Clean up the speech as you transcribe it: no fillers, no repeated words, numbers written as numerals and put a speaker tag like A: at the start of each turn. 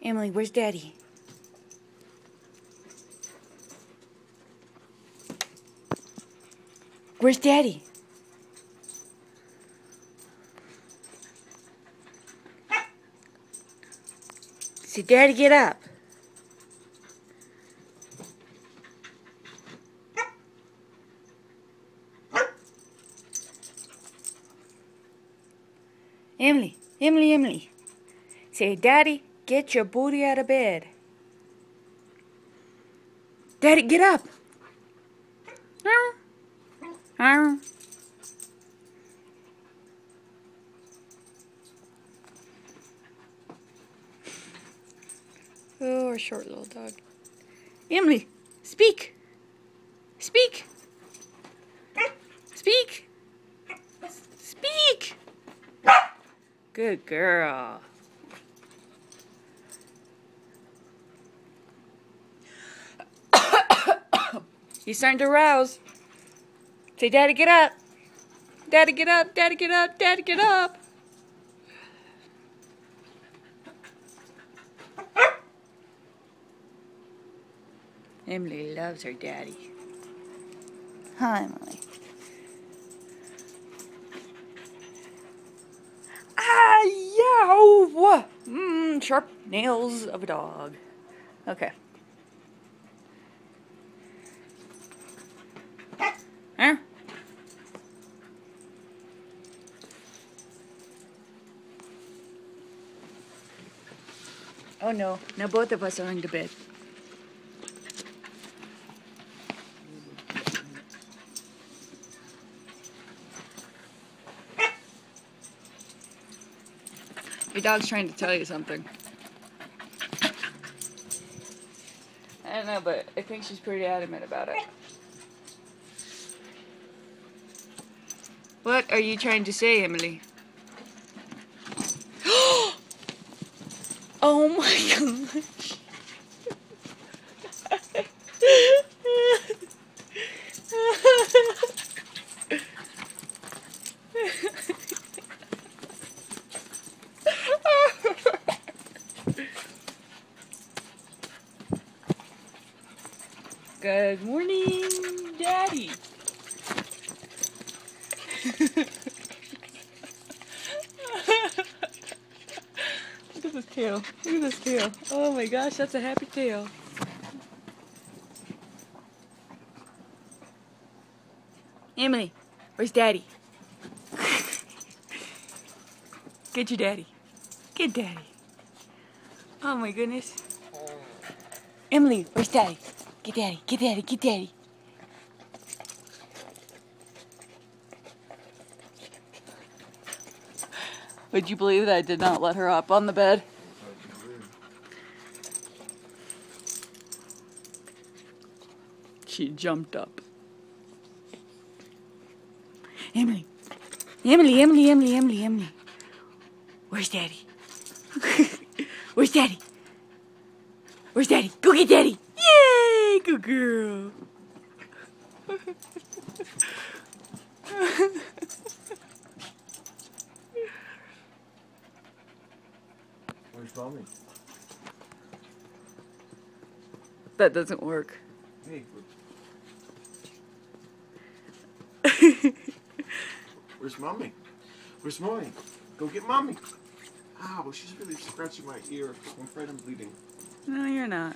A: Emily, where's Daddy? Where's Daddy? Say, Daddy, get up. Emily, Emily, Emily. Say, Daddy, get your booty out of bed. Daddy, get up. Oh, our short little dog. Emily, speak. Speak. Speak. Speak. Good girl. He's starting to rouse. Say, Daddy, get up. Daddy, get up. Daddy, get up. Daddy, get up. Emily loves her daddy. Hi, Emily. Ah, yow! Sharp nails of a dog. Okay. Huh? Oh no, now both of us are into bed. Your dog's trying to tell you something. I don't know, but I think she's pretty adamant about it. What are you trying to say, Emily? Oh my gosh. Good morning, Daddy. Look at this tail. Look at this tail. Oh my gosh, that's a happy tail. Emily, where's Daddy? Get your daddy. Get Daddy. Oh my goodness. Emily, where's Daddy? Get Daddy, get Daddy, get Daddy. Would you believe that I did not let her up on the bed? She jumped up. Emily. Emily, Emily, Emily, Emily, Emily. Where's Daddy? Where's Daddy? Where's Daddy? Go get Daddy! Yay! Good girl.
B: Where's Mommy?
A: That doesn't work.
B: Hey. Where's Mommy? Where's Mommy? Go get Mommy. Ow, she's really scratching my ear. I'm afraid I'm bleeding.
A: No, you're not.